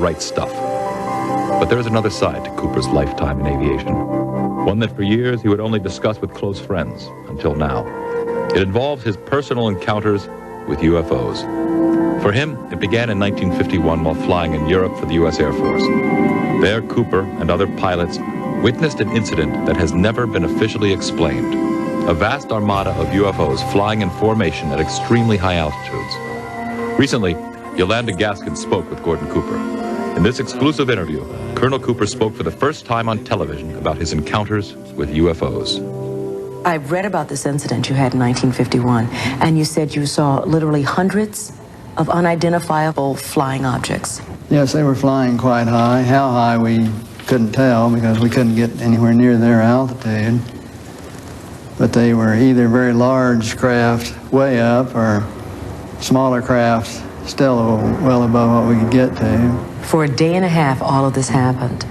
right stuff. But there is another side to Cooper's lifetime in aviation, one that for years he would only discuss with close friends, until now. It involves his personal encounters with UFOs. For him, it began in 1951 while flying in Europe for the U.S. Air Force. There, Cooper and other pilots witnessed an incident that has never been officially explained. A vast armada of UFOs flying in formation at extremely high altitudes. Recently, Yolanda Gaskin spoke with Gordon Cooper. In this exclusive interview, Colonel Cooper spoke for the first time on television about his encounters with UFOs. I've read about this incident you had in 1951, and you said you saw literally hundreds of unidentifiable flying objects. Yes, they were flying quite high. How high we couldn't tell because we couldn't get anywhere near their altitude. But they were either very large craft way up or smaller craft still well above what we could get to. For a day and a half, all of this happened,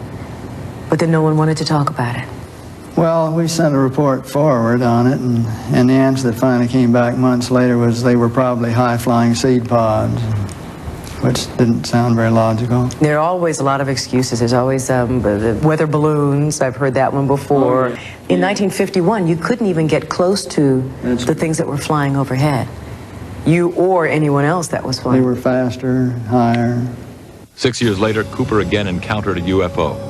but then no one wanted to talk about it. Well, we sent a report forward on it, and the answer that finally came back months later was they were probably high-flying seed pods, which didn't sound very logical. There are always a lot of excuses. There's always the weather balloons. I've heard that one before. In 1951, you couldn't even get close to the things that were flying overhead. You or anyone else that was flying. They were faster, higher. 6 years later, Cooper again encountered a UFO.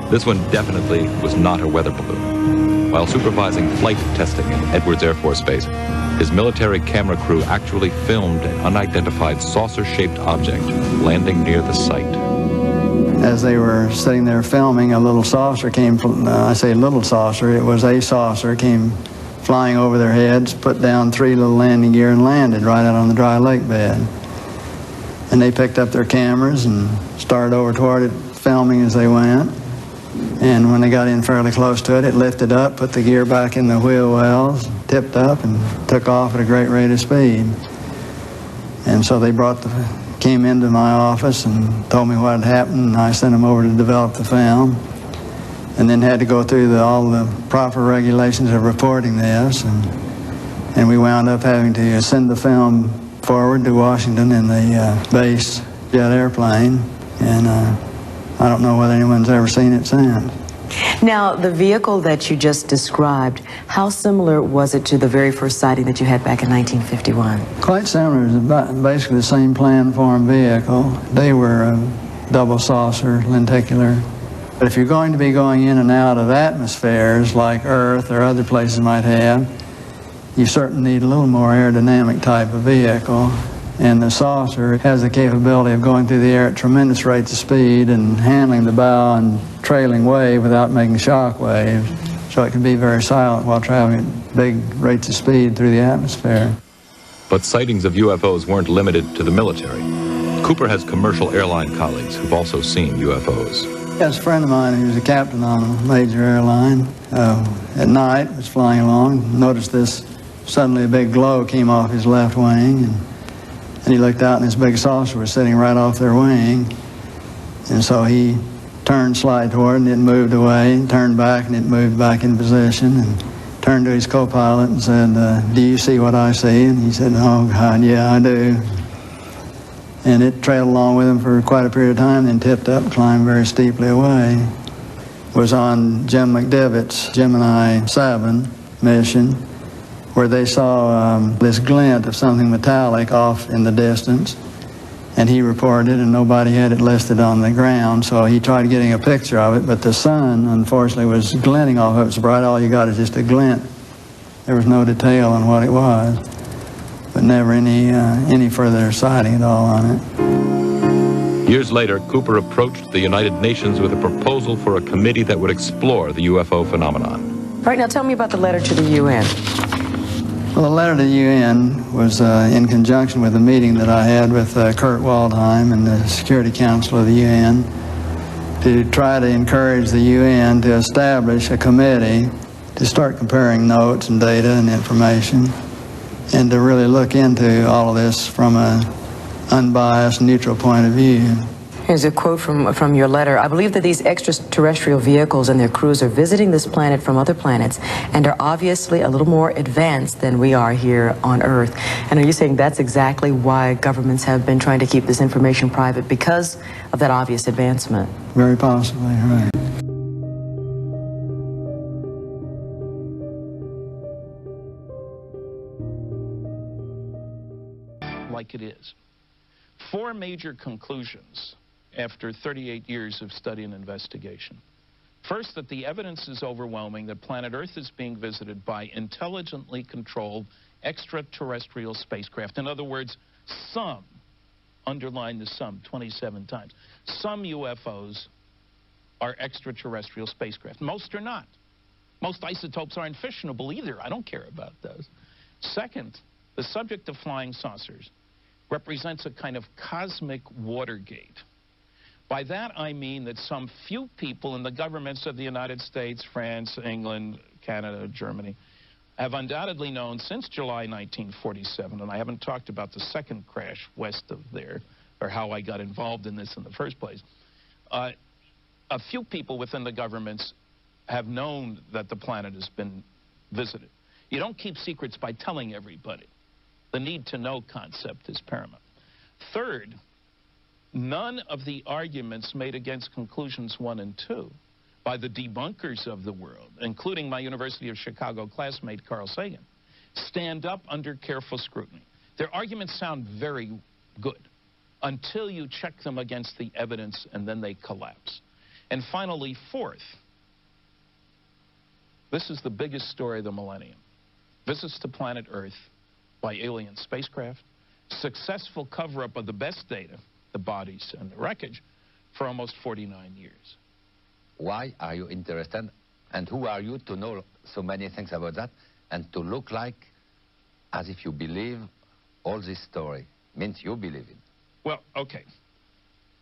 This one definitely was not a weather balloon. While supervising flight testing in Edwards Air Force Base, his military camera crew actually filmed an unidentified saucer-shaped object landing near the site. As they were sitting there filming, a little saucer came from, I say little saucer, it was a saucer, came flying over their heads, put down 3 little landing gear and landed right out on the dry lake bed. And they picked up their cameras and started over toward it, filming as they went. And when they got in fairly close to it, it lifted up, put the gear back in the wheel wells, tipped up, and took off at a great rate of speed. And so they came into my office and told me what had happened, and I sent them over to develop the film. And then had to go through all the proper regulations of reporting this, and we wound up having to send the film forward to Washington in the base jet airplane, and I don't know whether anyone's ever seen it since. Now, the vehicle that you just described, how similar was it to the very first sighting that you had back in 1951? Quite similar. It was basically the same plan-form vehicle. They were double saucer, lenticular. But if you're going to be going in and out of atmospheres like Earth or other places might have, you certainly need a little more aerodynamic type of vehicle. And the saucer has the capability of going through the air at tremendous rates of speed and handling the bow and trailing wave without making shock waves. So it can be very silent while traveling at big rates of speed through the atmosphere. But sightings of UFOs weren't limited to the military. Cooper has commercial airline colleagues who've also seen UFOs. Yes, a friend of mine who was a captain on a major airline at night was flying along, noticed this, suddenly a big glow came off his left wing, and he looked out and this big saucer was sitting right off their wing. And so he turned slide toward it and it moved away, and turned back and it moved back in position, and turned to his co-pilot and said, do you see what I see? And he said, oh God, yeah, I do. And it trailed along with him for quite a period of time, then tipped up, climbed very steeply away. Was on Jim McDivitt's Gemini 7 mission, where they saw this glint of something metallic off in the distance, and he reported, and nobody had it listed on the ground, so he tried getting a picture of it, but the sun, unfortunately, was glinting off of it so bright. All you got is just a glint. There was no detail on what it was, but never any further sighting at all on it. Years later, Cooper approached the United Nations with a proposal for a committee that would explore the UFO phenomenon. Right, now tell me about the letter to the UN. Well, the letter to the UN was in conjunction with a meeting that I had with Kurt Waldheim and the Security Council of the UN to try to encourage the UN to establish a committee to start comparing notes and data and information, and to really look into all of this from an unbiased, neutral point of view. Here's a quote from your letter. I believe that these extraterrestrial vehicles and their crews are visiting this planet from other planets and are obviously a little more advanced than we are here on Earth. And are you saying that's exactly why governments have been trying to keep this information private, because of that obvious advancement? Very possibly, right. Like it is. 4 major conclusions after 38 years of study and investigation. First, that the evidence is overwhelming that planet Earth is being visited by intelligently controlled extraterrestrial spacecraft. In other words, some, underline the sum 27 times, some UFOs are extraterrestrial spacecraft. Most are not. Most isotopes aren't fissionable either. I don't care about those. Second, the subject of flying saucers represents a kind of cosmic Watergate. By that I mean that some few people in the governments of the United States, France, England, Canada, Germany, have undoubtedly known since July 1947, and I haven't talked about the second crash west of there, or how I got involved in this in the first place. A few people within the governments have known that the planet has been visited. You don't keep secrets by telling everybody. The need-to-know concept is paramount. Third, none of the arguments made against conclusions 1 and 2 by the debunkers of the world, including my University of Chicago classmate Carl Sagan, stand up under careful scrutiny. Their arguments sound very good until you check them against the evidence, and then they collapse. And finally, fourth, this is the biggest story of the millennium. Visits to planet Earth by alien spacecraft, successful cover-up of the best data, the bodies and the wreckage, for almost 49 years. Why are you interested, and who are you to know so many things about that, and to look like as if you believe all this story? Means you believe it. Well, okay.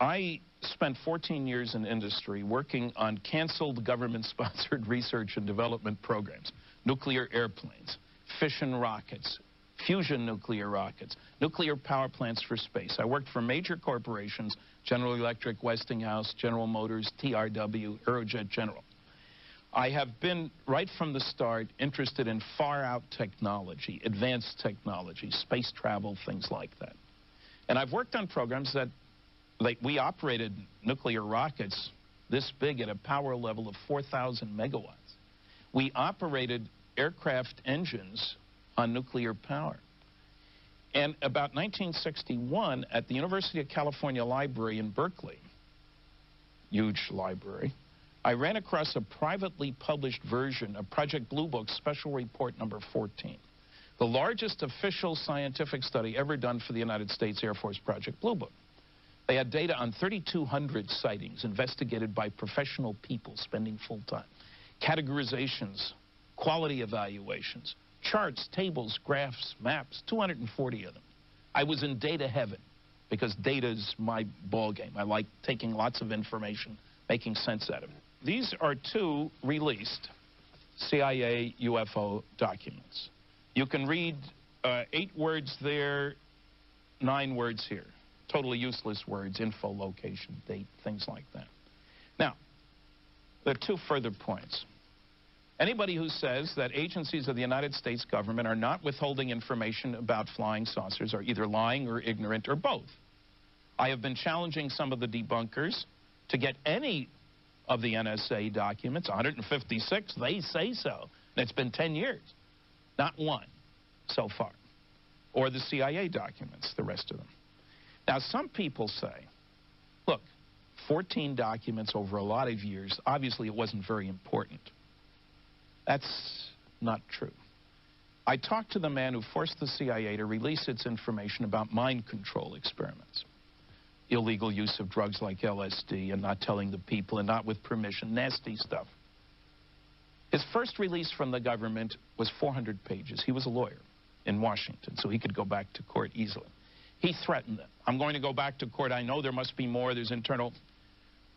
I spent 14 years in industry working on canceled government-sponsored research and development programs, nuclear airplanes, fission rockets, fusion nuclear rockets, nuclear power plants for space. I worked for major corporations, General Electric, Westinghouse, General Motors, TRW, Aerojet General. I have been, right from the start, interested in far-out technology, advanced technology, space travel, things like that. And I've worked on programs that, like, we operated nuclear rockets this big at a power level of 4,000 megawatts. We operated aircraft engines on nuclear power. And about 1961, at the University of California Library in Berkeley, huge library, I ran across a privately published version of Project Blue Book Special Report number 14, the largest official scientific study ever done for the United States Air Force Project Blue Book. They had data on 3,200 sightings investigated by professional people spending full time, categorizations, quality evaluations, charts, tables, graphs, maps, 240 of them. I was in data heaven because data's my ballgame. I like taking lots of information, making sense out of it. These are 2 released CIA UFO documents. You can read 8 words there, 9 words here. Totally useless words, info, location, date, things like that. Now, there are 2 further points. Anybody who says that agencies of the United States government are not withholding information about flying saucers are either lying or ignorant or both. I have been challenging some of the debunkers to get any of the NSA documents, 156, they say so. And it's been 10 years. Not one so far. Or the CIA documents, the rest of them. Now, some people say, look, 14 documents over a lot of years, obviously it wasn't very important. That's not true. I talked to the man who forced the CIA to release its information about mind control experiments. Illegal use of drugs like LSD and not telling the people and not with permission, nasty stuff. His first release from the government was 400 pages. He was a lawyer in Washington, so he could go back to court easily. He threatened them. I'm going to go back to court. I know there must be more. There's internal.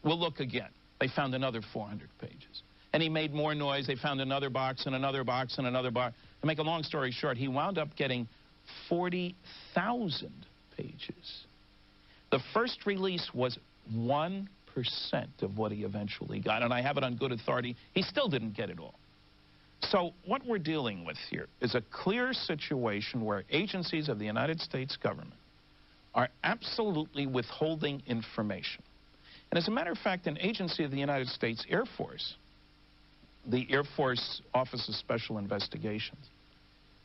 We'll look again. They found another 400 pages. And he made more noise. They found another box and another box and another box. To make a long story short, he wound up getting 40,000 pages. The first release was 1% of what he eventually got, and I have it on good authority, he still didn't get it all. So what we're dealing with here is a clear situation where agencies of the United States government are absolutely withholding information. And as a matter of fact, an agency of the United States Air Force, the Air Force Office of Special Investigations,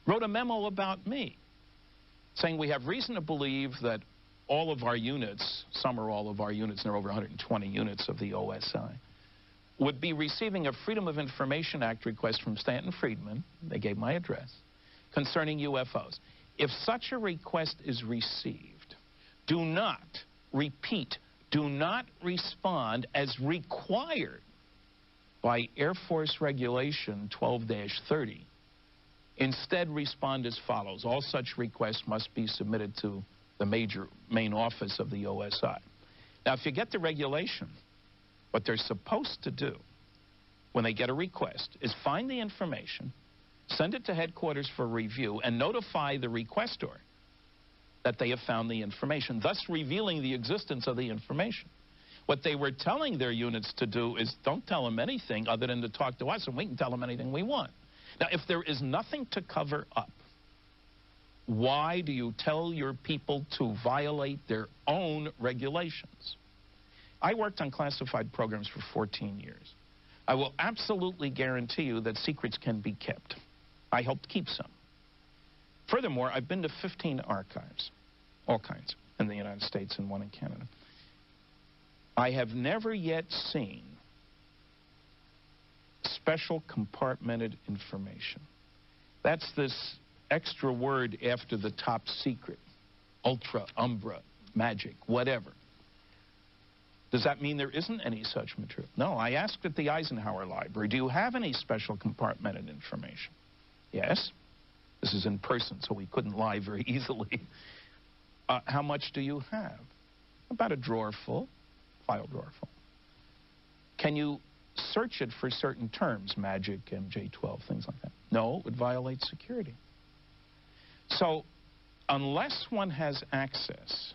wrote a memo about me saying we have reason to believe that all of our units, some or all of our units, and there are over 120 units of the OSI, would be receiving a Freedom of Information Act request from Stanton Friedman, they gave my address, concerning UFOs. If such a request is received, do not, repeat, do not respond as required by Air Force Regulation 12-30. Instead, respond as follows. All such requests must be submitted to the main office of the OSI. Now, if you get the regulation, what they're supposed to do when they get a request is find the information, send it to headquarters for review, and notify the requestor that they have found the information, thus revealing the existence of the information. What they were telling their units to do is don't tell them anything other than to talk to us, and we can tell them anything we want. Now, if there is nothing to cover up, why do you tell your people to violate their own regulations? I worked on classified programs for 14 years. I will absolutely guarantee you that secrets can be kept. I helped keep some. Furthermore, I've been to 15 archives, all kinds, in the United States and one in Canada. I have never yet seen special compartmented information. That's this extra word after the top secret, ultra, umbra, magic, whatever. Does that mean there isn't any such material? No, I asked at the Eisenhower Library, do you have any special compartmented information? Yes. This is in person, so we couldn't lie very easily. How much do you have? About a drawer full, file drawer full. Can you search it for certain terms, magic, MJ12, things like that? No, it would violate security. So unless one has access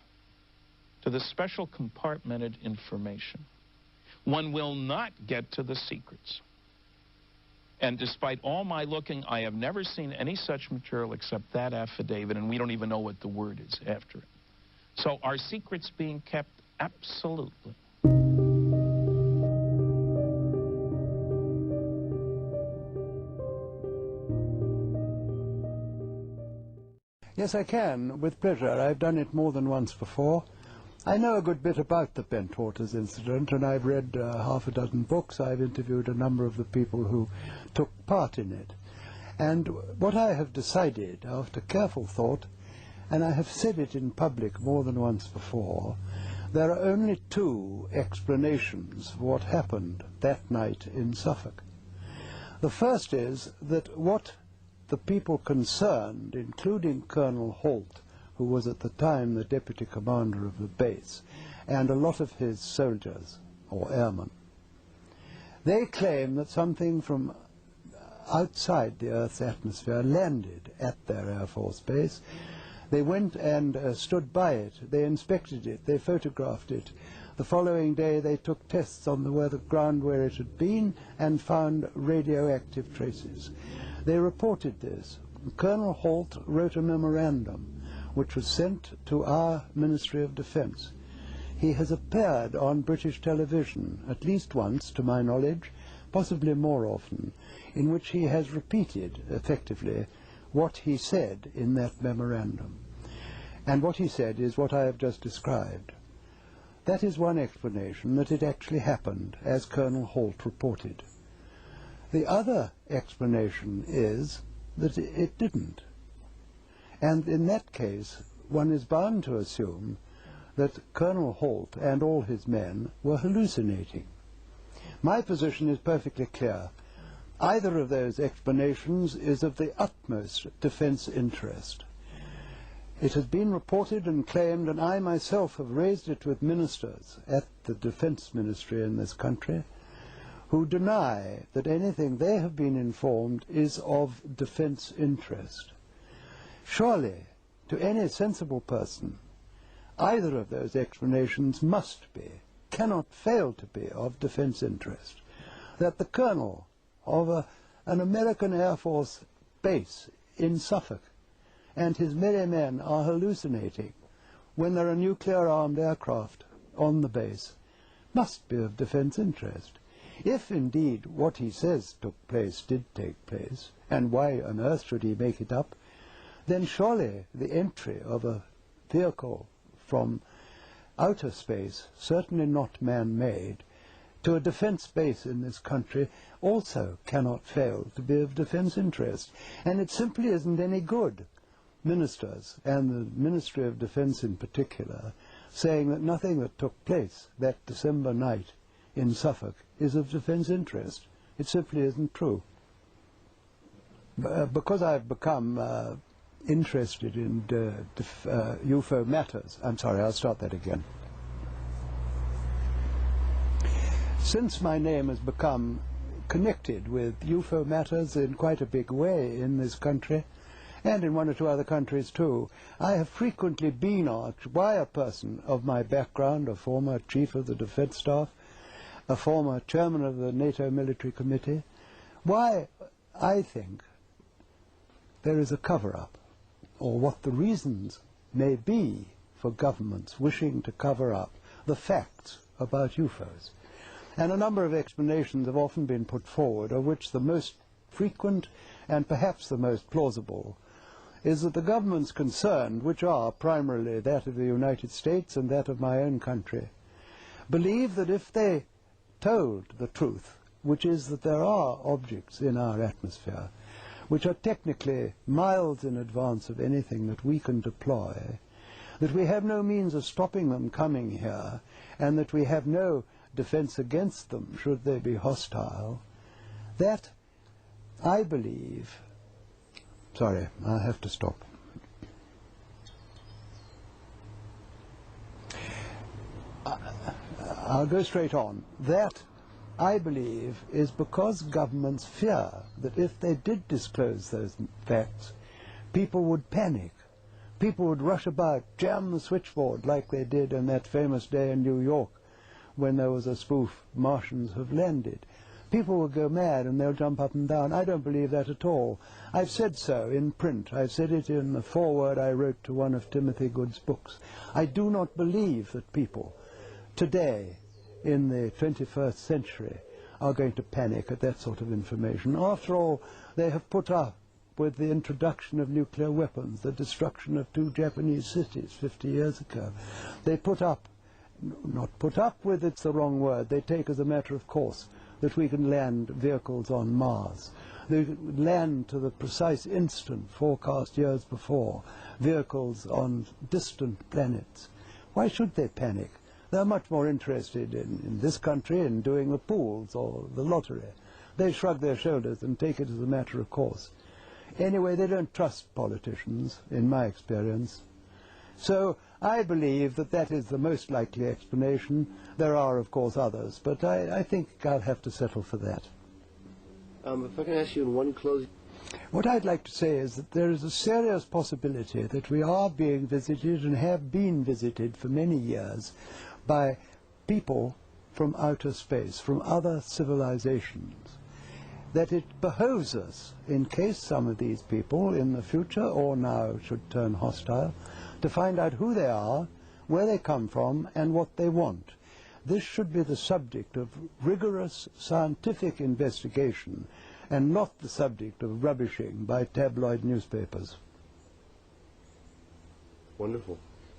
to the special compartmented information, one will not get to the secrets. And despite all my looking, I have never seen any such material except that affidavit, and we don't even know what the word is after it. So are secrets being kept? Absolutely. Yes, I can, with pleasure. I've done it more than once before. I know a good bit about the Bentwaters incident, and I've read half a dozen books. I've interviewed a number of the people who took part in it. And what I have decided, after careful thought, and I have said it in public more than once before, there are only two explanations for what happened that night in Suffolk. The first is that what the people concerned, including Colonel Holt, who was at the time the deputy commander of the base, and a lot of his soldiers, or airmen, they claim that something from outside the Earth's atmosphere landed at their Air Force base. They went and stood by it, they inspected it, they photographed it. The following day they took tests on the ground where it had been and found radioactive traces. They reported this. Colonel Holt wrote a memorandum which was sent to our Ministry of Defense. He has appeared on British television at least once, to my knowledge, possibly more often, in which he has repeated, effectively, what he said in that memorandum. And what he said is what I have just described. That is one explanation, that it actually happened, as Colonel Holt reported. The other explanation is that it didn't. And in that case, one is bound to assume that Colonel Holt and all his men were hallucinating. My position is perfectly clear. Either of those explanations is of the utmost defense interest. It has been reported and claimed, and I myself have raised it with ministers at the defense ministry in this country, who deny that anything they have been informed is of defense interest. Surely, to any sensible person, either of those explanations must be cannot fail to be of defense interest. That the colonel of an American Air Force base in Suffolk and his merry men are hallucinating when there are nuclear-armed aircraft on the base must be of defense interest. If indeed what he says took place did take place, and why on earth should he make it up, then surely the entry of a vehicle from outer space, certainly not man-made, to a defense base in this country also cannot fail to be of defense interest. And it simply isn't any good, ministers, and the Ministry of Defense in particular, saying that nothing that took place that December night in Suffolk is of defense interest. It simply isn't true. Because I've become interested in UFO matters. I'm sorry, I'll start that again. Since my name has become connected with UFO matters in quite a big way in this country, and in one or two other countries too, I have frequently been asked by a person of my background, a former chief of the defense staff, a former chairman of the NATO military committee, why I think there is a cover-up, or what the reasons may be for governments wishing to cover up the facts about UFOs. And a number of explanations have often been put forward, of which the most frequent and perhaps the most plausible is that the governments concerned, which are primarily that of the United States and that of my own country, believe that if they told the truth, which is that there are objects in our atmosphere which are technically miles in advance of anything that we can deploy, that we have no means of stopping them coming here, and that we have no defense against them should they be hostile, that I believe... Sorry, I have to stop. I'll go straight on. That, I believe, is because governments fear that if they did disclose those facts, people would panic. People would rush about, jam the switchboard like they did on that famous day in New York when there was a spoof, Martians have landed. People will go mad and they'll jump up and down. I don't believe that at all. I've said so in print. I've said it in the foreword I wrote to one of Timothy Good's books. I do not believe that people today, in the 21st century, are going to panic at that sort of information. After all, they have put up with the introduction of nuclear weapons, the destruction of 2 Japanese cities 50 years ago. They put up, not put up with, it's the wrong word, they take as a matter of course that we can land vehicles on Mars. They land to the precise instant forecast years before, vehicles on distant planets. Why should they panic? They're much more interested in this country in doing the pools or the lottery. They shrug their shoulders and take it as a matter of course. Anyway, they don't trust politicians, in my experience. So I believe that that is the most likely explanation. There are, of course, others, but I think I'll have to settle for that. If I can ask you in one closing... What I'd like to say is that there is a serious possibility that we are being visited and have been visited for many years by people from outer space, from other civilizations. That it behoves us, in case some of these people in the future or now should turn hostile, to find out who they are, where they come from, and what they want. This should be the subject of rigorous scientific investigation and not the subject of rubbishing by tabloid newspapers. Wonderful.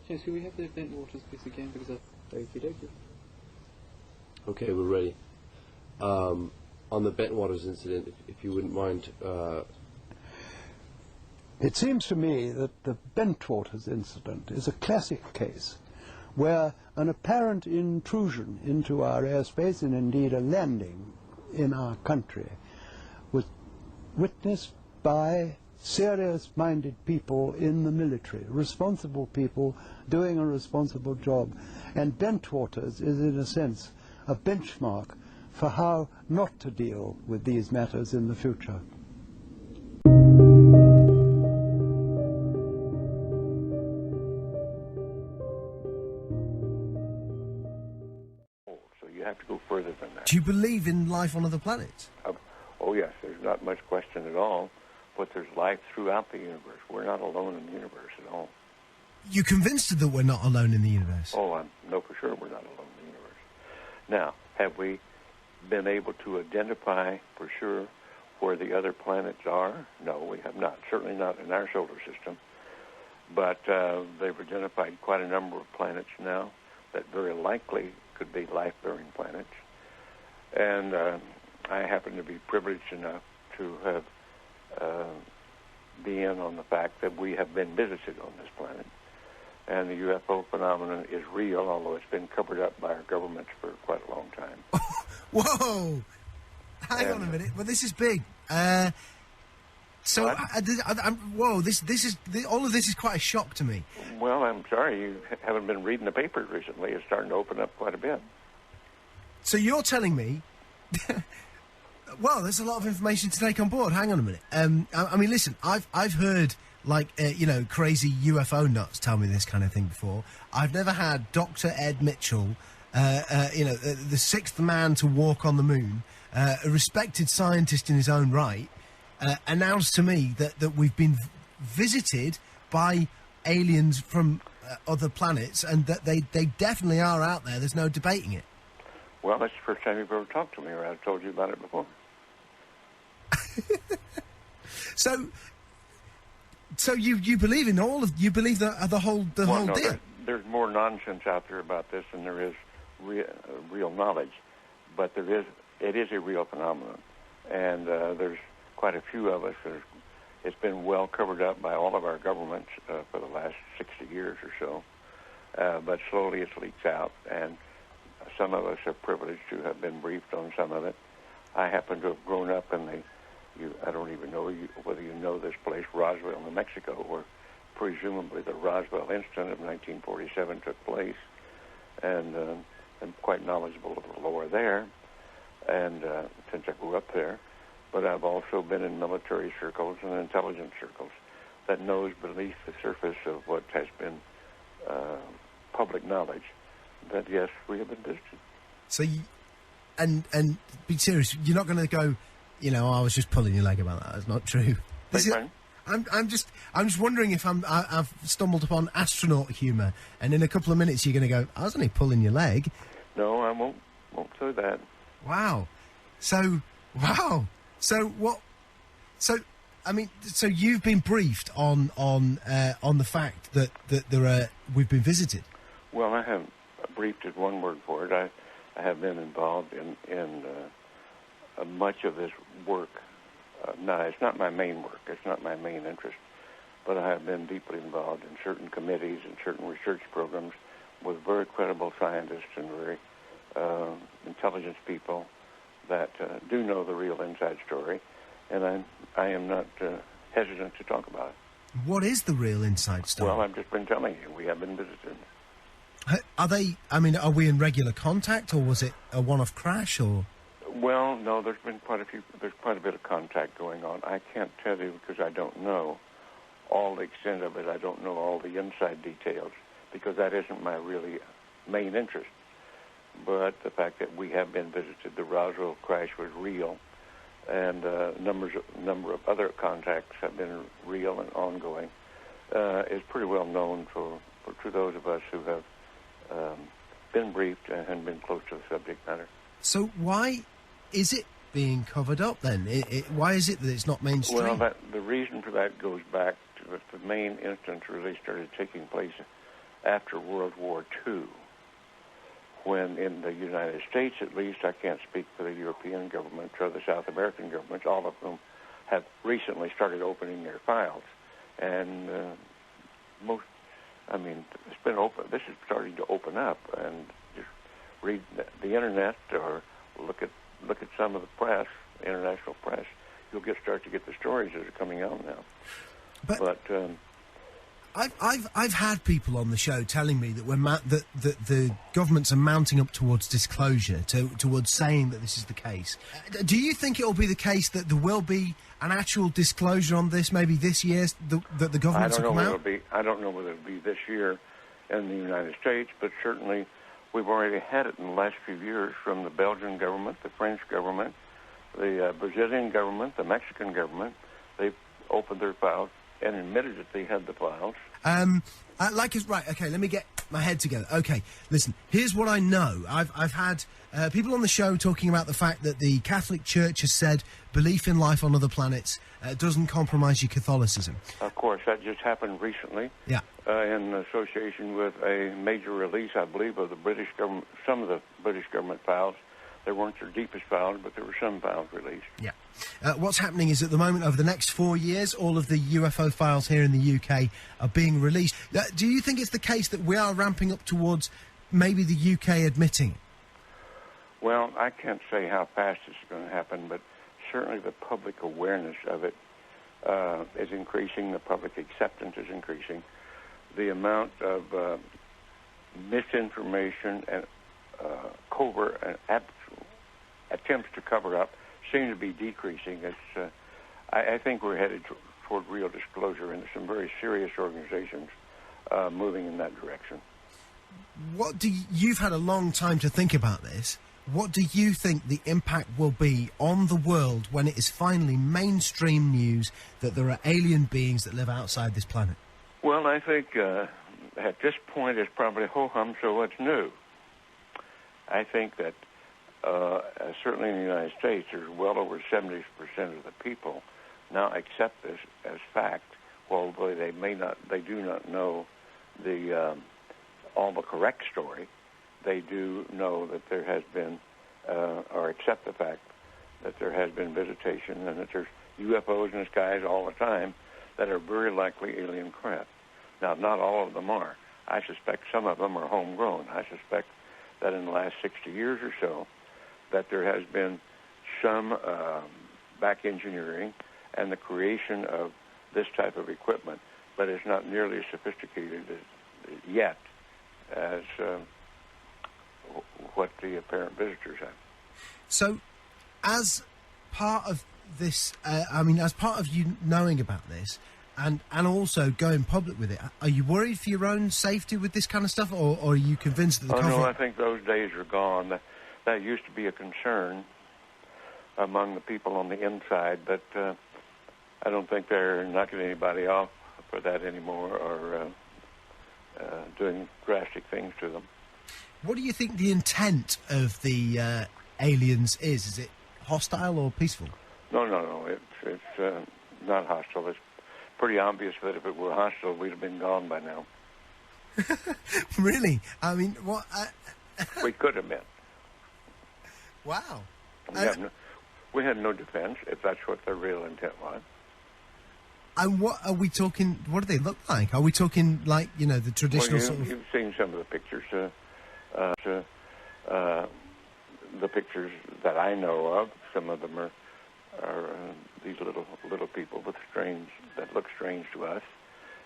James, can we have the event waters piece again? Because Thank you. Okay, we're ready. On the Bentwaters incident, if you wouldn't mind... It seems to me that the Bentwaters incident is a classic case where an apparent intrusion into our airspace, and indeed a landing in our country, was witnessed by serious-minded people in the military, responsible people doing a responsible job. And Bentwaters is, in a sense, a benchmark for how not to deal with these matters in the future. believe in life on other planets? Oh, yes, there's not much question at all. But there's life throughout the universe. We're not alone in the universe at all. You're convinced that we're not alone in the universe? Oh, I know for sure we're not alone in the universe. Now, have we been able to identify for sure where the other planets are? No, we have not. Certainly not in our solar system. But they've identified quite a number of planets now that very likely could be life-bearing planets. And I happen to be privileged enough to have be in on the fact that we have been visited on this planet. And the UFO phenomenon is real, although it's been covered up by our governments for quite a long time. Whoa! Hang on a minute. Well, this is big. Whoa! All of this is quite a shock to me. Well, I'm sorry you haven't been reading the papers recently. It's starting to open up quite a bit. So you're telling me? Well, there's a lot of information to take on board. Hang on a minute. I mean, listen. I've heard crazy UFO nuts tell me this kind of thing before. I've never had Dr. Ed Mitchell, the sixth man to walk on the moon, a respected scientist in his own right, announce to me that we've been visited by aliens from other planets and that they definitely are out there. There's no debating it. Well, that's the first time you've ever talked to me, or I've told you about it before. So you believe in all of the whole deal? There's more nonsense out there about this than there is real knowledge, but it is a real phenomenon, and there's quite a few of us. It's been well covered up by all of our governments for the last 60 years or so, but slowly it leaks out, and some of us are privileged to have been briefed on some of it. I happen to have grown up in I don't even know whether you know this place, Roswell, New Mexico, where presumably the Roswell incident of 1947 took place, and I'm quite knowledgeable of the lore there, and since I grew up there. But I've also been in military circles and intelligence circles that knows beneath the surface of what has been public knowledge that, yes, we have been visited. So, and be serious, you're not going to go, I was just pulling your leg about that. That's not true. I'm just wondering if I've stumbled upon astronaut humour, and in a couple of minutes you're going to go, I was only pulling your leg. No, I won't say that. Wow. So what? So you've been briefed on the fact that we've been visited. Well, I haven't briefed is one word for it. I have been involved in much of this work. No, it's not my main work. It's not my main interest. But I have been deeply involved in certain committees and certain research programs with very credible scientists and very intelligence people that do know the real inside story. And I am not hesitant to talk about it. What is the real inside story? Well, I've just been telling you. We have been visited. Are we in regular contact, or was it a one-off crash, or...? Well, no, there's quite a bit of contact going on. I can't tell you because I don't know all the extent of it. I don't know all the inside details because that isn't my really main interest. But the fact that we have been visited, the Roswell crash was real, and a number of other contacts have been real and ongoing, is pretty well known to those of us who have been briefed and been close to the subject matter. So why is it being covered up then? Why is it that it's not mainstream? Well, the reason for that goes back to the main instance really started taking place after World War II, when in the United States, at least, I can't speak for the European governments or the South American governments, all of whom have recently started opening their files. And it's been open. This is starting to open up, and just read the internet or look at some of the press, international press. You'll start to get the stories that are coming out now. But I've had people on the show telling me that that the governments are mounting up towards disclosure, towards saying that this is the case. Do you think it will be the case that there will be an actual disclosure on this, maybe this year, that the governments will come out? I don't know whether it'll be this year in the United States, but certainly We've already had it in the last few years from the Belgian government, the French government, the Brazilian government, the Mexican government. They've opened their files and admitted that they had the files. Right, okay, let me get my head together. Okay, listen, here's what I know. I've had people on the show talking about the fact that the Catholic Church has said belief in life on other planets doesn't compromise your Catholicism. Of course, that just happened recently. Yeah. In association with a major release, I believe, of the British government, some of the British government files. They weren't their deepest files, but there were some files released. Yeah. What's happening is at the moment, over the next 4 years, all of the UFO files here in the UK are being released. Do you think it's the case that we are ramping up towards maybe the UK admitting it? Well, I can't say how fast it's going to happen, but certainly the public awareness of it is increasing. The public acceptance is increasing. The amount of misinformation and covert and attempts to cover up seem to be decreasing. I think we're headed toward real disclosure, and there's some very serious organizations moving in that direction. You've had a long time to think about this. What do you think the impact will be on the world when it is finally mainstream news that there are alien beings that live outside this planet? Well, I think at this point it's probably ho-hum, so what's new? I think that certainly in the United States, there's well over 70% of the people now accept this as fact, although they do not know all the correct story. They do know that there has been, or accept the fact that there has been visitation and that there's UFOs in the skies all the time that are very likely alien craft. Now, not all of them are. I suspect some of them are homegrown. I suspect that in the last 60 years or so, that there has been some back engineering and the creation of this type of equipment, but it's not nearly as sophisticated yet as what the apparent visitors have. So, as part of this, as part of you knowing about this, and also going public with it, are you worried for your own safety with this kind of stuff, or are you convinced that the no, I think those days are gone. That used to be a concern among the people on the inside, but I don't think they're knocking anybody off for that anymore or doing drastic things to them. What do you think the intent of the aliens is? Is it hostile or peaceful? No. It's not hostile. It's pretty obvious that if it were hostile, we'd have been gone by now. Really? I mean, what? We could have been. Wow. We had no defense, if that's what their real intent was. And what are we talking? What do they look like? Are we talking like, the traditional sort of... You've seen some of the pictures. The pictures that I know of, some of them are these little people that look strange to us.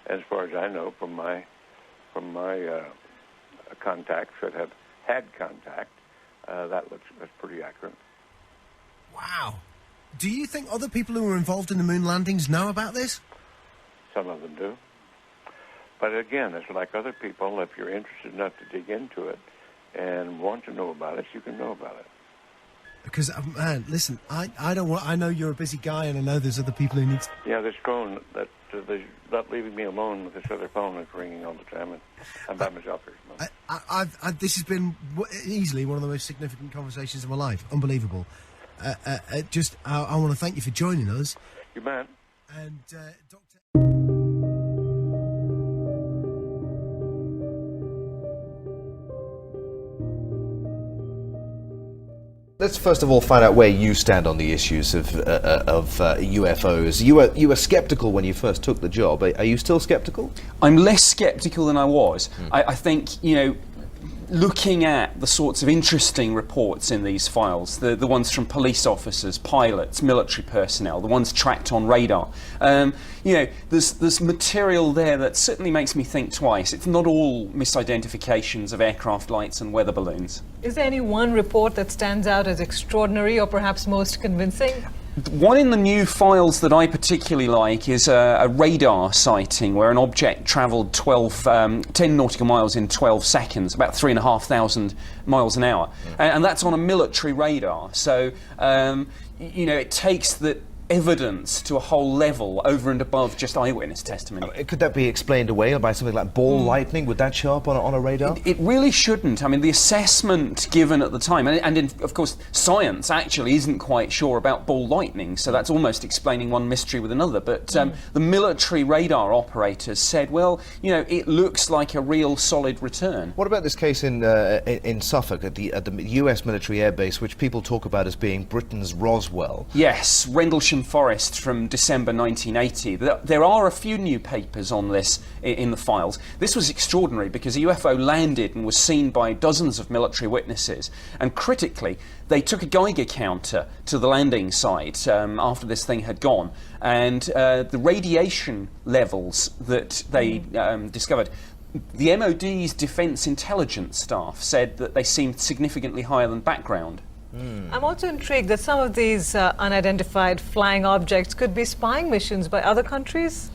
As far as I know, from my contacts that have had contact, that's pretty accurate. Wow. Do you think other people who were involved in the moon landings know about this? Some of them do. But again, it's like other people. If you're interested enough to dig into it and want to know about it, you can know about it. Because, man, listen, I know you're a busy guy, and I know there's other people who need... Yeah, this phone, they're not leaving me alone with this other phone that's ringing all the time, and I'm by myself here. This has been easily one of the most significant conversations of my life. Unbelievable. I want to thank you for joining us. You bet. And, Dr. Let's first of all find out where you stand on the issues of UFOs. You were sceptical when you first took the job. Are you still sceptical? I'm less sceptical than I was. I think, looking at the sorts of interesting reports in these files, the ones from police officers, pilots, military personnel, the ones tracked on radar, there's material there that certainly makes me think twice. It's not all misidentifications of aircraft lights and weather balloons. Is there any one report that stands out as extraordinary or perhaps most convincing? One in the new files that I particularly like is a radar sighting where an object travelled 10 nautical miles in 12 seconds, about 3,500 miles an hour. And that's on a military radar. So, you know, it takes the evidence to a whole level over and above just eyewitness testimony. Could that be explained away by something like ball lightning? Would that show up on a radar? It really shouldn't. I mean, the assessment given at the time, of course, science actually isn't quite sure about ball lightning, so that's almost explaining one mystery with another. But the military radar operators said, well, you know, it looks like a real solid return. What about this case in Suffolk at the US military air base, which people talk about as being Britain's Roswell? Yes, Rendlesham Forest from December 1980. There are a few new papers on this in the files. This was extraordinary because a UFO landed and was seen by dozens of military witnesses, and critically they took a Geiger counter to the landing site after this thing had gone, and the radiation levels that they discovered, the MOD's defence intelligence staff said that they seemed significantly higher than background. I'm also intrigued that some of these unidentified flying objects could be spying missions by other countries.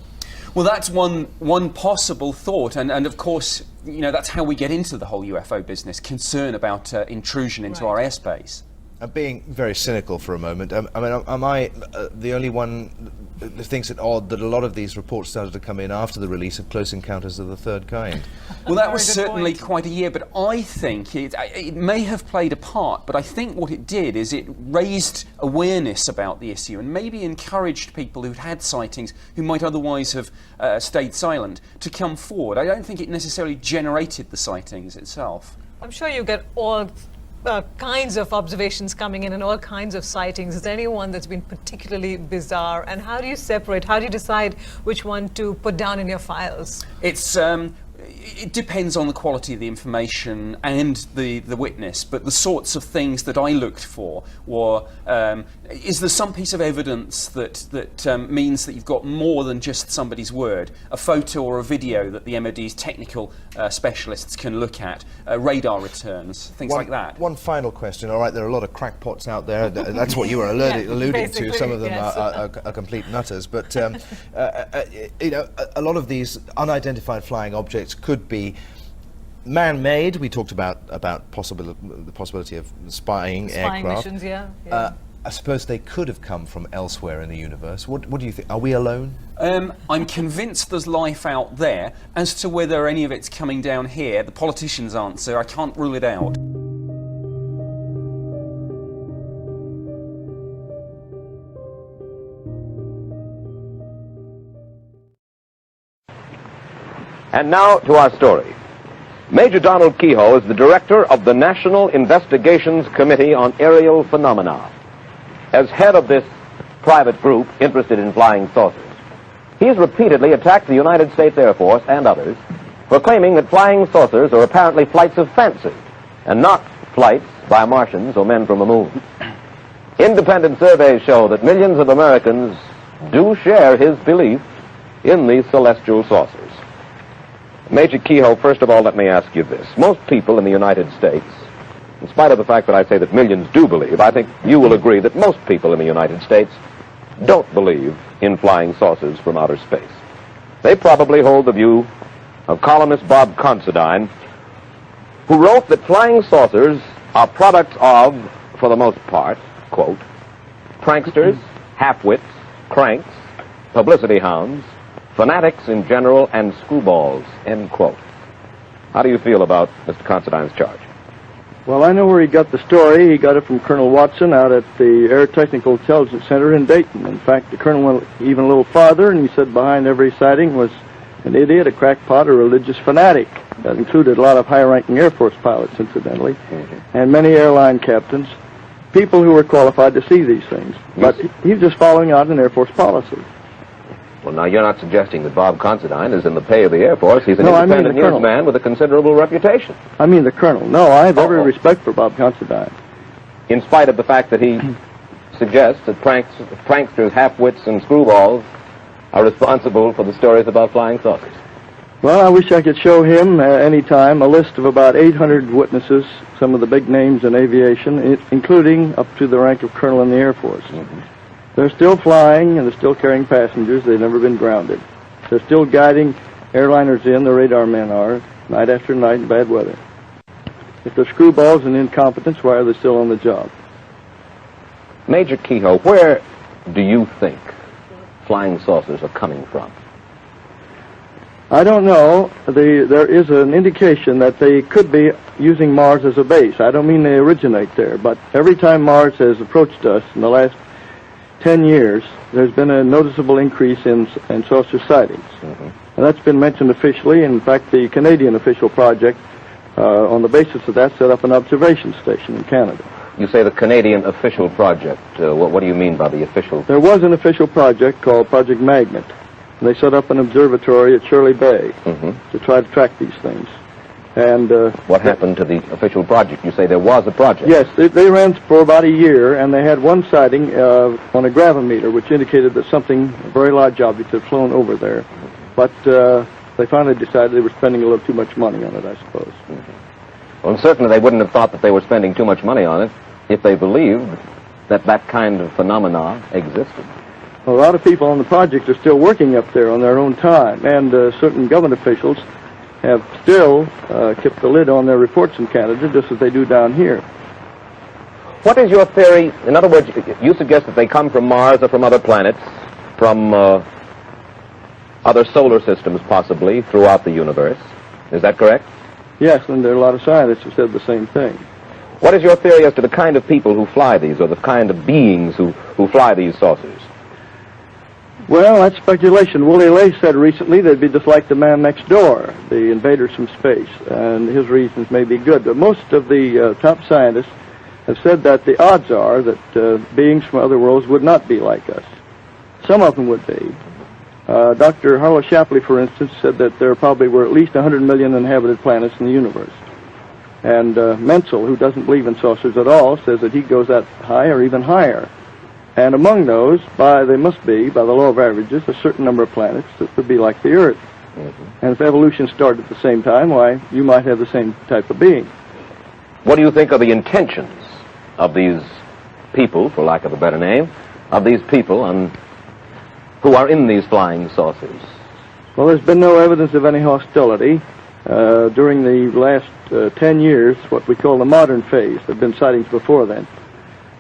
Well, that's one possible thought, and of course, you know, that's how we get into the whole UFO business, concern about intrusion into our airspace. Being very cynical for a moment, I mean, am I the only one that thinks it odd that a lot of these reports started to come in after the release of Close Encounters of the Third Kind? Well, that was certainly quite a year, but I think it may have played a part, but I think what it did is it raised awareness about the issue and maybe encouraged people who'd had sightings who might otherwise have stayed silent to come forward. I don't think it necessarily generated the sightings itself. I'm sure you get all kinds of observations coming in and all kinds of sightings. Is there any one that's been particularly bizarre? And how do you separate, how do you decide which one to put down in your files? It depends on the quality of the information and the witness, but the sorts of things that I looked for were, is there some piece of evidence that means that you've got more than just somebody's word? A photo or a video that the MOD's technical specialists can look at, radar returns, things like that. One final question. All right, there are a lot of crackpots out there. That's what you were alluding to. Some of them are complete nutters, but you know, a lot of these unidentified flying objects could be man-made. We talked about the possibility of spying aircraft. Missions, yeah. I suppose they could have come from elsewhere in the universe. What do you think? Are we alone? I'm convinced there's life out there. As to whether any of it's coming down here, the politicians' answer, I can't rule it out. And now to our story. Major Donald Kehoe is the director of the National Investigations Committee on Aerial Phenomena. As head of this private group interested in flying saucers, he has repeatedly attacked the United States Air Force and others for claiming that flying saucers are apparently flights of fancy and not flights by Martians or men from the moon. Independent surveys show that millions of Americans do share his belief in these celestial saucers. Major Kehoe, first of all, let me ask you this. Most people in the United States, in spite of the fact that I say that millions do believe, I think you will agree that most people in the United States don't believe in flying saucers from outer space. They probably hold the view of columnist Bob Considine, who wrote that flying saucers are products of, for the most part, quote, pranksters, half-wits, cranks, publicity hounds, fanatics in general, and screwballs, end quote. How do you feel about Mr. Considine's charge? Well, I know where he got the story. He got it from Colonel Watson out at the Air Technical Intelligence Center in Dayton. In fact, the colonel went even a little farther, and he said behind every sighting was an idiot, a crackpot, a religious fanatic. That included a lot of high-ranking Air Force pilots, incidentally, and many airline captains, people who were qualified to see these things. But he's just following out an Air Force policy. Well, now, you're not suggesting that Bob Considine is in the pay of the Air Force. He's an independent newsman with a considerable reputation. I mean the colonel. No, I have every respect for Bob Considine. In spite of the fact that he suggests that pranksters, half-wits, and screwballs are responsible for the stories about flying saucers. Well, I wish I could show him any time a list of about 800 witnesses, some of the big names in aviation, including up to the rank of colonel in the Air Force. They're still flying, and they're still carrying passengers. They've never been grounded. They're still guiding airliners in, the radar men are, night after night in bad weather. If they're screwballs and incompetence, why are they still on the job? Major Kehoe, where do you think flying saucers are coming from? I don't know. There is an indication that they could be using Mars as a base. I don't mean they originate there, but every time Mars has approached us in the last 10 years, there's been a noticeable increase in saucer sightings. And that's been mentioned officially. In fact, the Canadian official project, on the basis of that, set up an observation station in Canada. You say the Canadian official project. What do you mean by the official? There was an official project called Project Magnet. And they set up an observatory at Shirley Bay to try to track these things. And what happened to the official project? You say there was a project. Yes, they ran for about a year, and they had one sighting on a gravimeter, which indicated that something, a very large object, had flown over there. But they finally decided they were spending a little too much money on it, I suppose. Well, certainly they wouldn't have thought that they were spending too much money on it if they believed that that kind of phenomena existed. A lot of people on the project are still working up there on their own time, and certain government officials have still kept the lid on their reports in Canada, just as they do down here. What is your theory? In other words, you suggest that they come from Mars or from other planets, from other solar systems possibly throughout the universe. Is that correct? Yes, and there are a lot of scientists who said the same thing. What is your theory as to the kind of people who fly these, or the kind of beings who fly these saucers? Well, that's speculation. Willie Lay said recently they'd be just like the man next door, the invaders from space, and his reasons may be good. But most of the top scientists have said that the odds are that beings from other worlds would not be like us. Some of them would be. Dr. Harlow Shapley, for instance, said that there probably were at least 100 million inhabited planets in the universe. And Menzel, who doesn't believe in saucers at all, says that he goes that high or even higher. And among those, they must be, by the law of averages, a certain number of planets that would be like the Earth. And if evolution started at the same time, why, you might have the same type of being. What do you think are the intentions of these people, for lack of a better name, of these people who are in these flying saucers? Well, there's been no evidence of any hostility. During the last 10 years, what we call the modern phase, there have been sightings before then.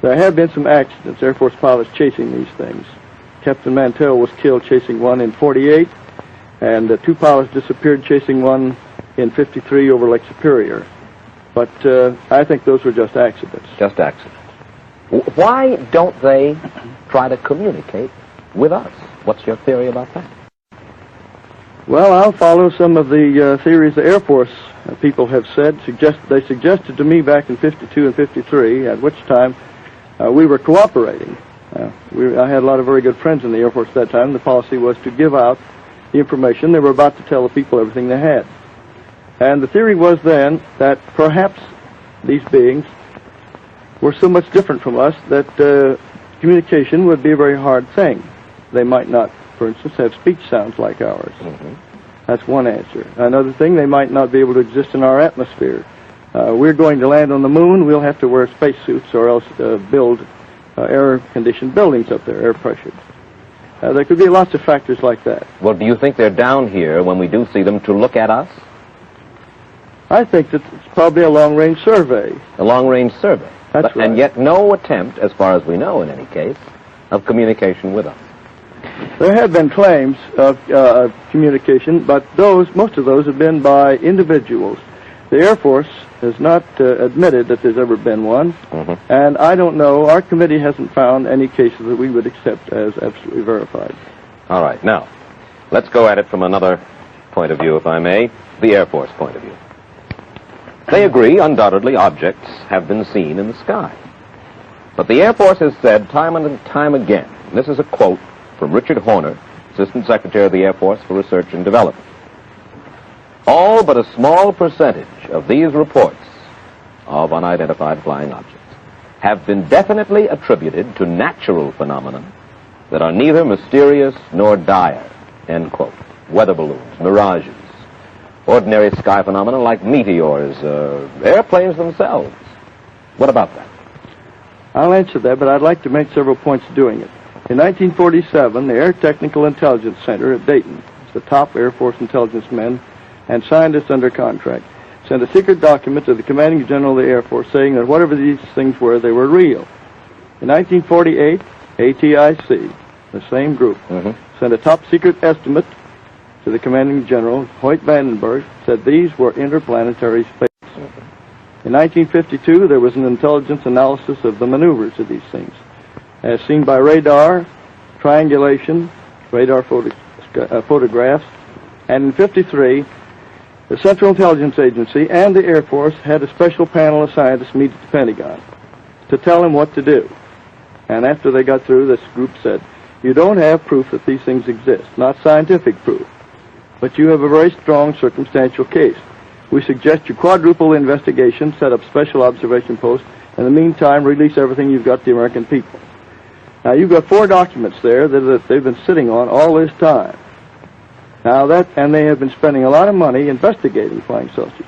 There have been some accidents, Air Force pilots chasing these things. Captain Mantell was killed chasing one in '48, and 2 pilots disappeared chasing one in '53 over Lake Superior. But I think those were just accidents. Just accidents. Why don't they try to communicate with us? What's your theory about that? Well, I'll follow some of the theories the Air Force people have said. They suggested to me back in '52 and '53, at which time we were cooperating. I had a lot of very good friends in the Air Force at that time. The policy was to give out the information. They were about to tell the people everything they had. And the theory was then that perhaps these beings were so much different from us that communication would be a very hard thing. They might not, for instance, have speech sounds like ours. That's one answer. Another thing, they might not be able to exist in our atmosphere. We're going to land on the moon, we'll have to wear spacesuits or else build air-conditioned buildings up there, air pressured. There could be lots of factors like that. Well, do you think they're down here when we do see them to look at us? I think that it's probably a long-range survey. A long-range survey? That's right. And yet no attempt, as far as we know in any case, of communication with us. There have been claims of communication, but most of those have been by individuals. The Air Force has not admitted that there's ever been one, and I don't know, our committee hasn't found any cases that we would accept as absolutely verified. All right, now, let's go at it from another point of view, if I may, the Air Force point of view. They agree, undoubtedly, objects have been seen in the sky. But the Air Force has said time and time again, and this is a quote from Richard Horner, Assistant Secretary of the Air Force for Research and Development. All but a small percentage of these reports of unidentified flying objects have been definitely attributed to natural phenomena that are neither mysterious nor dire, end quote. Weather balloons, mirages, ordinary sky phenomena like meteors, airplanes themselves. What about that? I'll answer that, but I'd like to make several points doing it. In 1947, the Air Technical Intelligence Center at Dayton, the top Air Force intelligence men and scientists under contract, sent a secret document to the Commanding General of the Air Force saying that whatever these things were, they were real. In 1948, ATIC, the same group, sent a top secret estimate to the Commanding General, Hoyt Vandenberg, said these were interplanetary space. In 1952, there was an intelligence analysis of the maneuvers of these things, as seen by radar, triangulation, radar photographs, and in 53, the Central Intelligence Agency and the Air Force had a special panel of scientists meet at the Pentagon to tell them what to do. And after they got through, this group said, you don't have proof that these things exist, not scientific proof, but you have a very strong circumstantial case. We suggest you quadruple the investigation, set up special observation posts, and in the meantime, release everything you've got to the American people. Now, you've got 4 documents there that they've been sitting on all this time. Now, and they have been spending a lot of money investigating flying saucers.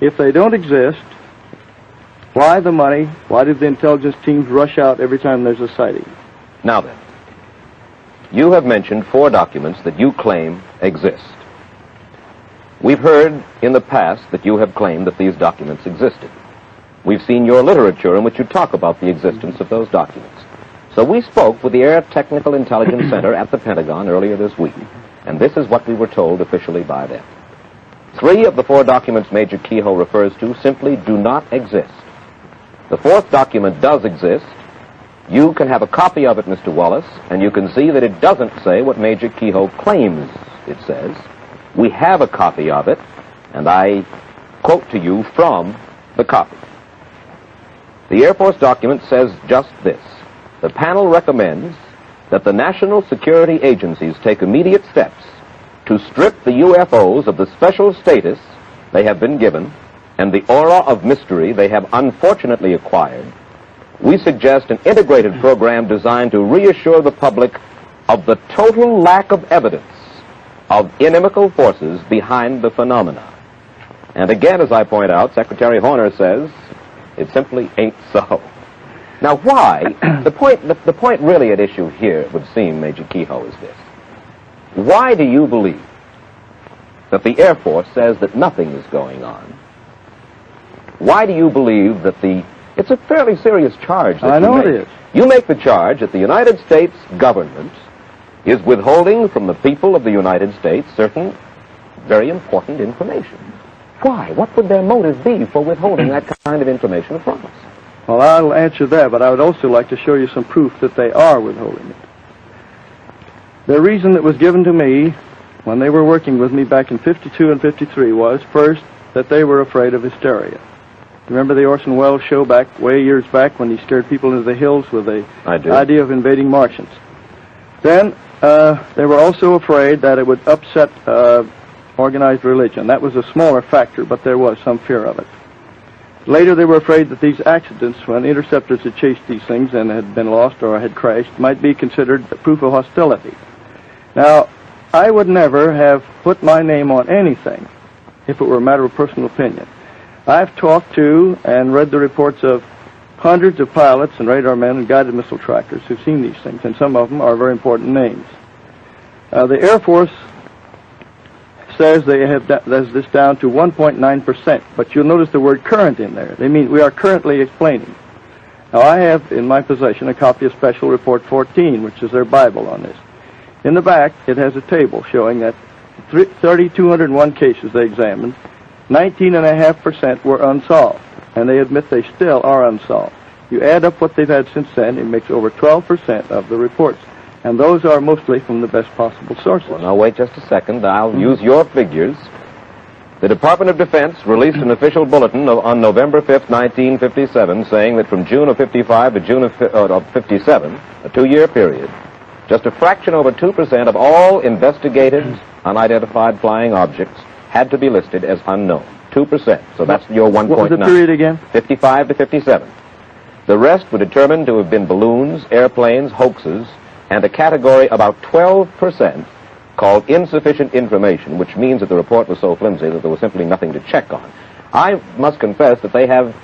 If they don't exist, why the money? Why did the intelligence teams rush out every time there's a sighting? Now then, you have mentioned 4 documents that you claim exist. We've heard in the past that you have claimed that these documents existed. We've seen your literature in which you talk about the existence of those documents. So we spoke with the Air Technical Intelligence Center at the Pentagon earlier this week, and this is what we were told officially by them. 3 of the 4 documents Major Kehoe refers to simply do not exist. The 4th document does exist. You can have a copy of it, Mr. Wallace, and you can see that it doesn't say what Major Kehoe claims it says. We have a copy of it, and I quote to you from the copy. The Air Force document says just this. The panel recommends that the national security agencies take immediate steps to strip the UFOs of the special status they have been given and the aura of mystery they have unfortunately acquired. We suggest an integrated program designed to reassure the public of the total lack of evidence of inimical forces behind the phenomena. And again, as I point out, Secretary Horner says it simply ain't so. Now, why? The point really at issue here, it would seem, Major Kehoe, is this. Why do you believe that the Air Force says that nothing is going on? Why do you believe that it's a fairly serious charge that I know you make. it is. You make the charge that the United States government is withholding from the people of the United States certain very important information. Why? What would their motive be for withholding that kind of information from us? Well, I'll answer that, but I would also like to show you some proof that they are withholding it. The reason that was given to me when they were working with me back in 52 and 53 was, first, that they were afraid of hysteria. Remember the Orson Welles show way years back when he scared people into the hills with the idea of invading Martians? Then they were also afraid that it would upset organized religion. That was a smaller factor, but there was some fear of it. Later they were afraid that these accidents, when interceptors had chased these things and had been lost or had crashed, might be considered proof of hostility. Now, I would never have put my name on anything if it were a matter of personal opinion. I've talked to and read the reports of hundreds of pilots and radar men and guided missile trackers who've seen these things, and some of them are very important names. The Air Force says they have this down to 1.9%, but you'll notice the word current in there. They mean we are currently explaining. Now, I have in my possession a copy of Special Report 14, which is their Bible on this. In the back, it has a table showing that 3,201 cases they examined, 19.5% were unsolved, and they admit they still are unsolved. You add up what they've had since then, it makes over 12% of the reports, and those are mostly from the best possible sources. Well, now, wait just a second. I'll use your figures. The Department of Defense released an official bulletin on November 5th, 1957, saying that from June of 55 to June of 57, a 2-year period, just a fraction over 2% of all investigated unidentified flying objects had to be listed as unknown. 2%. So that's your 1.9. What was the period again? 55 to 57. The rest were determined to have been balloons, airplanes, hoaxes, and a category about 12% called insufficient information, which means that the report was so flimsy that there was simply nothing to check on. I must confess that they have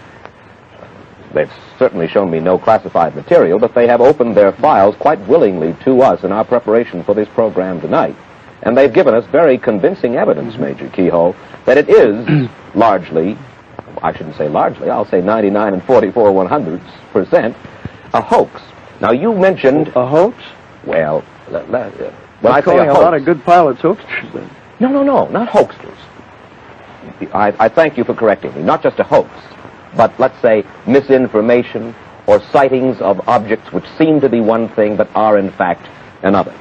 they've certainly shown me no classified material, but they have opened their files quite willingly to us in our preparation for this program tonight. And they've given us very convincing evidence, Major Kehoe, that it is largely, I shouldn't say largely, I'll say 99 and 44/100% a hoax. Now, you mentioned... A hoax? Well, when I say calling a hoax... a lot of good pilots hoaxsters, then. No, not hoaxsters. I thank you for correcting me. Not just a hoax, but let's say misinformation or sightings of objects which seem to be one thing but are in fact another.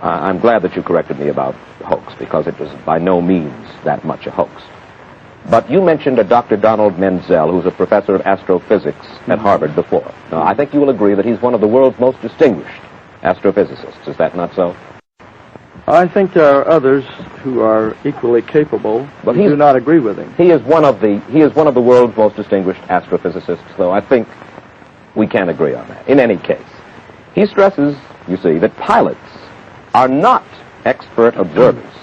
I'm glad that you corrected me about hoax, because it was by no means that much a hoax. But you mentioned a Dr. Donald Menzel, who's a professor of astrophysics at Harvard before. Now, I think you will agree that he's one of the world's most distinguished astrophysicists. Is that not so? I think there are others who are equally capable, but do not agree with him. He is one of the world's most distinguished astrophysicists, though I think we can agree on that. In any case, he stresses, you see, that pilots are not expert observers,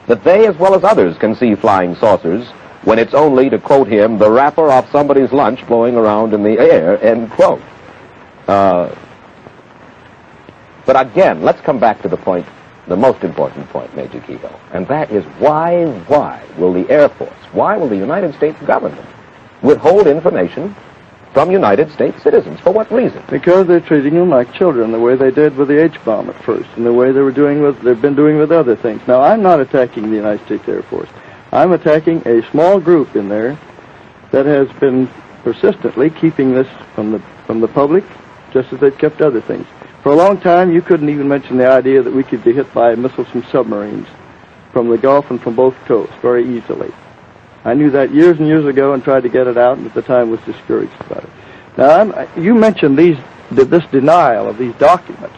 that they, as well as others, can see flying saucers when it's only, to quote him, the wrapper off somebody's lunch blowing around in the air, end quote. But again, let's come back to the point, the most important point, Major Kehoe, and that is why will the Air Force, why will the United States government withhold information from United States citizens? For what reason? Because they're treating them like children, the way they did with the H-bomb at first, and the way they've been doing with other things. Now, I'm not attacking the United States Air Force. I'm attacking a small group in there that has been persistently keeping this from the public, just as they've kept other things. For a long time, you couldn't even mention the idea that we could be hit by missiles from submarines from the Gulf and from both coasts very easily. I knew that years and years ago and tried to get it out, and at the time was discouraged about it. Now, you mentioned this denial of these documents.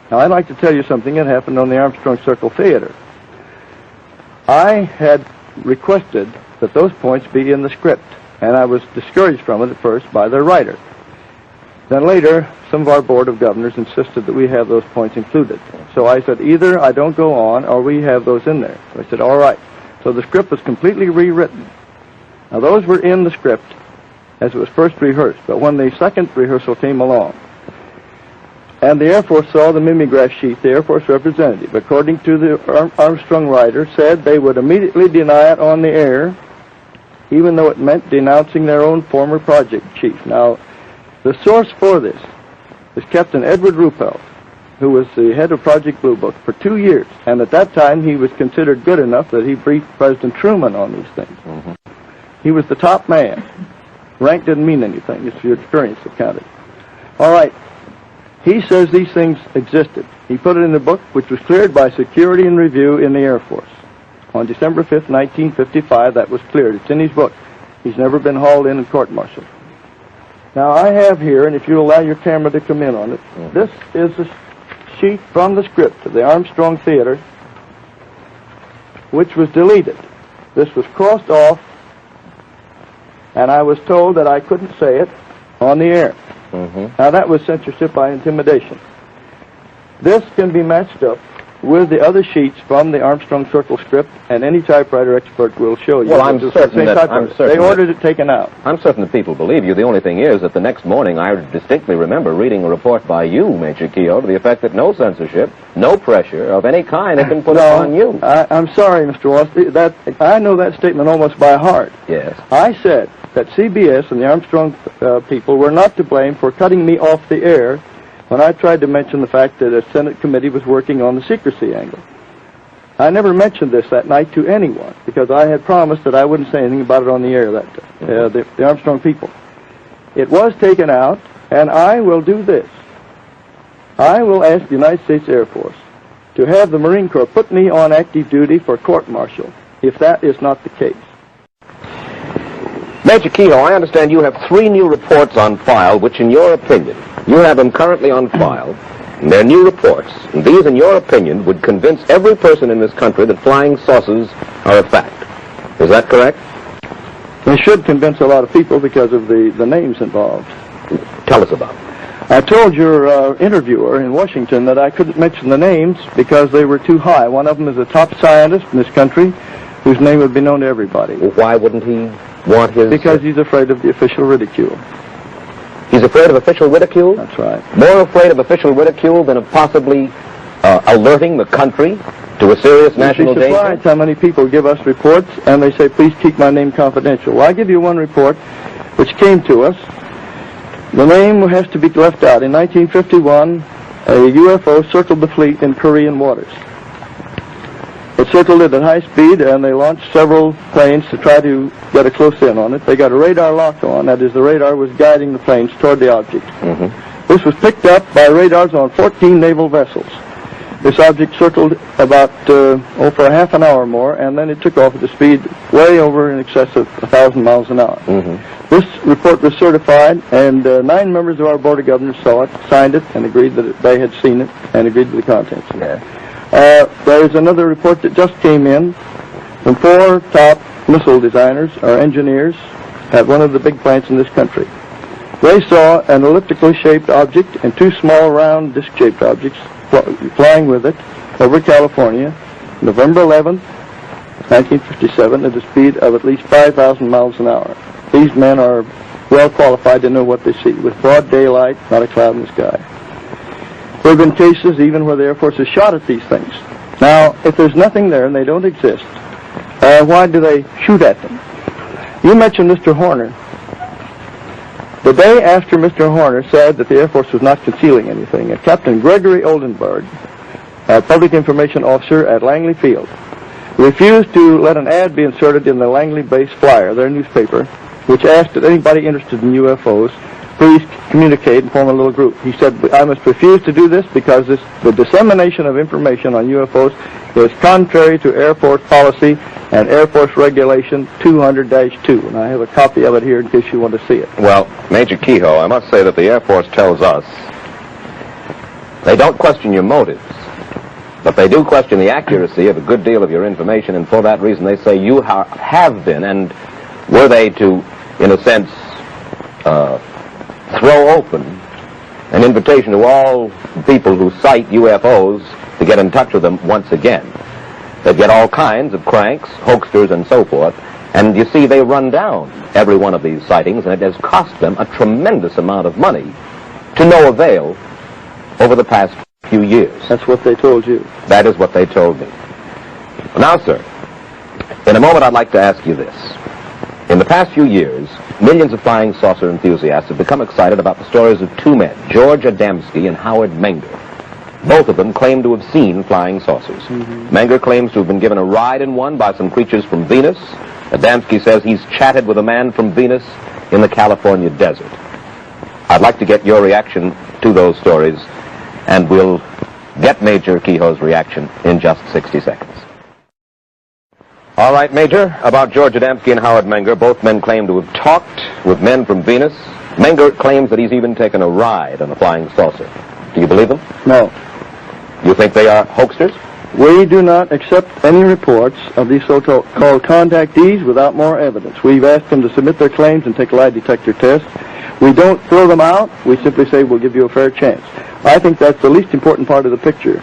Now, I'd like to tell you something that happened on the Armstrong Circle Theater. I had requested that those points be in the script, and I was discouraged from it at first by their writer. Then later, some of our Board of Governors insisted that we have those points included. So I said, either I don't go on or we have those in there. So I said, all right. So the script was completely rewritten. Now, those were in the script as it was first rehearsed, but when the second rehearsal came along, and the Air Force saw the mimeograph sheet, the Air Force representative, according to the Armstrong writer, said they would immediately deny it on the air, even though it meant denouncing their own former project chief. Now, the source for this is Captain Edward Ruppelt, who was the head of Project Blue Book for 2 years, and at that time he was considered good enough that he briefed President Truman on these things. He was the top man. Rank didn't mean anything. It's your experience that counted. All right. He says these things existed. He put it in the book, which was cleared by Security and Review in the Air Force. On December 5th, 1955, that was cleared. It's in his book. He's never been hauled in and court-martialed. Now, I have here, and if you allow your camera to come in on it, this is a sheet from the script of the Armstrong Theater, which was deleted. This was crossed off, and I was told that I couldn't say it on the air. Now, that was censorship by intimidation. This can be matched up with the other sheets from the Armstrong Circle script, and any typewriter expert will show you. Well, I'm certain they ordered it taken out. I'm certain that people believe you. The only thing is that the next morning I distinctly remember reading a report by you, Major Kehoe, to the effect that no censorship, no pressure of any kind had been put upon you. I'm sorry, Mr. Walsh. I know that statement almost by heart. Yes. I said that CBS and the Armstrong people were not to blame for cutting me off the air when I tried to mention the fact that a Senate committee was working on the secrecy angle. I never mentioned this that night to anyone because I had promised that I wouldn't say anything about it on the air that day, the Armstrong people. It was taken out, and I will do this. I will ask the United States Air Force to have the Marine Corps put me on active duty for court-martial if that is not the case. Major Kehoe, I understand you have 3 new reports on file, which in your opinion, you have them currently on file, and they're new reports, and these, in your opinion, would convince every person in this country that flying saucers are a fact. Is that correct? They should convince a lot of people because of the names involved. Tell us about it. I told your interviewer in Washington that I couldn't mention the names because they were too high. One of them is a top scientist in this country whose name would be known to everybody. Well, why wouldn't he want his... Because he's afraid of the official ridicule. He's afraid of official ridicule? That's right. More afraid of official ridicule than of possibly alerting the country to a serious national danger? You'd be surprised how many people give us reports and they say, please keep my name confidential. Well, I'll give you one report which came to us. The name has to be left out. In 1951, a UFO circled the fleet in Korean waters. It circled it at high speed, and they launched several planes to try to get a close in on it. They got a radar lock on. That is, the radar was guiding the planes toward the object. This was picked up by radars on 14 naval vessels. This object circled about, for a half an hour or more, and then it took off at a speed way over in excess of 1,000 miles an hour. This report was certified, and 9 members of our Board of Governors saw it, signed it, and agreed that they had seen it, and agreed to the contents. There is another report that just came in from 4 top missile designers or engineers at one of the big plants in this country. They saw an elliptically shaped object and 2 small round disc-shaped objects flying with it over California, November 11th, 1957, at a speed of at least 5,000 miles an hour. These men are well qualified to know what they see, with broad daylight, not a cloud in the sky. There have been cases even where the Air Force has shot at these things. Now, if there's nothing there and they don't exist, why do they shoot at them? You mentioned Mr. Horner. The day after Mr. Horner said that the Air Force was not concealing anything, Captain Gregory Oldenburg, a public information officer at Langley Field, refused to let an ad be inserted in the Langley Base Flyer, their newspaper, which asked that anybody interested in UFOs please communicate and form a little group. He said, I must refuse to do this because the dissemination of information on UFOs is contrary to Air Force policy and Air Force Regulation 200-2. And I have a copy of it here in case you want to see it. Well, Major Kehoe, I must say that the Air Force tells us they don't question your motives, but they do question the accuracy of a good deal of your information, and for that reason they say you have been, and were they to, in a sense, throw open an invitation to all people who cite UFOs to get in touch with them once again. They get all kinds of cranks, hoaxers, and so forth, and you see they run down every one of these sightings, and it has cost them a tremendous amount of money to no avail over the past few years. That's what they told you. That is what they told me. Now, sir, in a moment I'd like to ask you this. In the past few years, millions of flying saucer enthusiasts have become excited about the stories of 2 men, George Adamski and Howard Menger. Both of them claim to have seen flying saucers. Menger claims to have been given a ride in one by some creatures from Venus. Adamski says he's chatted with a man from Venus in the California desert. I'd like to get your reaction to those stories, and we'll get Major Kehoe's reaction in just 60 seconds. All right, Major, about George Adamski and Howard Menger, both men claim to have talked with men from Venus. Menger claims that he's even taken a ride on a flying saucer. Do you believe them? No. You think they are hoaxers? We do not accept any reports of these so-called contactees without more evidence. We've asked them to submit their claims and take a lie detector test. We don't throw them out. We simply say we'll give you a fair chance. I think that's the least important part of the picture.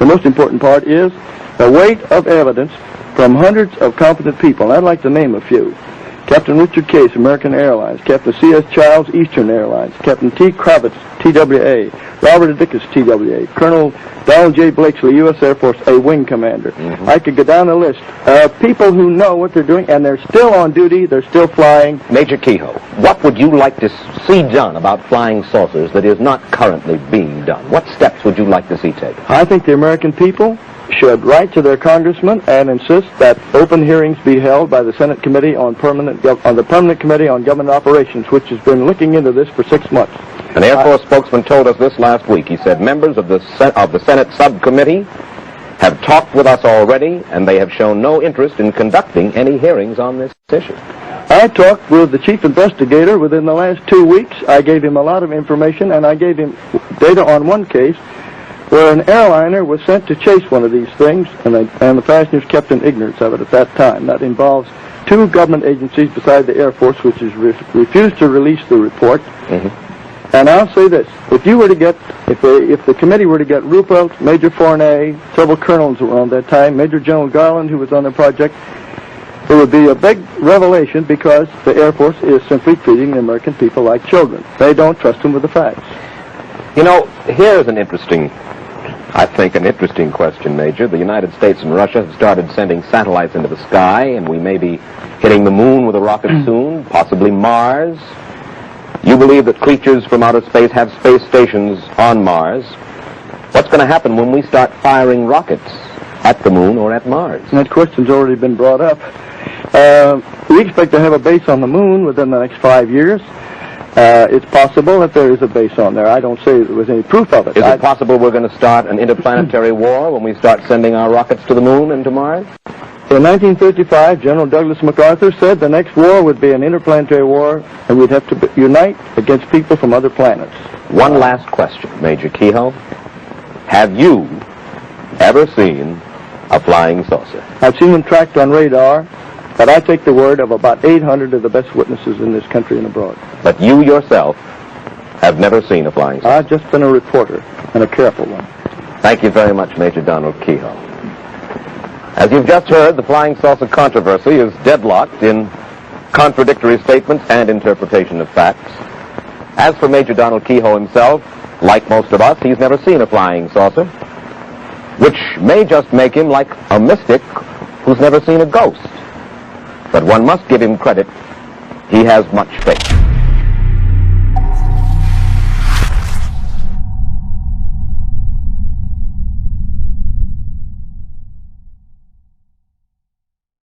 The most important part is the weight of evidence from hundreds of competent people. And I'd like to name a few. Captain Richard Case, American Airlines. Captain C.S. Childs, Eastern Airlines. Captain T. Kravitz, TWA. Robert Dickus, TWA. Colonel Donald J. Blakesley, U.S. Air Force, a wing commander. I could go down the list. People who know what they're doing, and they're still on duty, they're still flying. Major Kehoe, what would you like to see done about flying saucers that is not currently being done? What steps would you like to see taken? I think the American people should write to their congressman and insist that open hearings be held by the Senate Committee on the Permanent Committee on Government Operations, which has been looking into this for 6 months. An Air Force spokesman told us this last week. He said members of the Senate subcommittee have talked with us already, and they have shown no interest in conducting any hearings on this issue. I talked with the chief investigator within the last 2 weeks. I gave him a lot of information, and I gave him data on one case where an airliner was sent to chase one of these things, and the passengers kept in ignorance of it at that time. That involves 2 government agencies beside the Air Force, which has refused to release the report. And I'll say this: if you were to get, if the committee were to get Ruppelt, Major Fournet, several colonels who were on that time, Major General Garland, who was on the project, It would be a big revelation because the Air Force is simply treating the American people like children. They don't trust them with the facts. You know, here's an interesting question, Major. The United States and Russia have started sending satellites into the sky, and we may be hitting the moon with a rocket soon, possibly Mars. You believe that creatures from outer space have space stations on Mars. What's going to happen when we start firing rockets at the moon or at Mars? And that question's already been brought up. We expect to have a base on the moon within the next 5 years. It's possible that there is a base on there. I don't say there was any proof of it. Is it possible we're going to start an interplanetary war when we start sending our rockets to the moon and to Mars? In 1935, General Douglas MacArthur said the next war would be an interplanetary war, and we'd have to unite against people from other planets. One last question, Major Kehoe. Have you ever seen a flying saucer? I've seen them tracked on radar, but I take the word of about 800 of the best witnesses in this country and abroad. But you yourself have never seen a flying saucer? I've just been a reporter, and a careful one. Thank you very much, Major Donald Kehoe. As you've just heard, the flying saucer controversy is deadlocked in contradictory statements and interpretation of facts. As for Major Donald Kehoe himself, like most of us, he's never seen a flying saucer, which may just make him like a mystic who's never seen a ghost. But one must give him credit. He has much faith.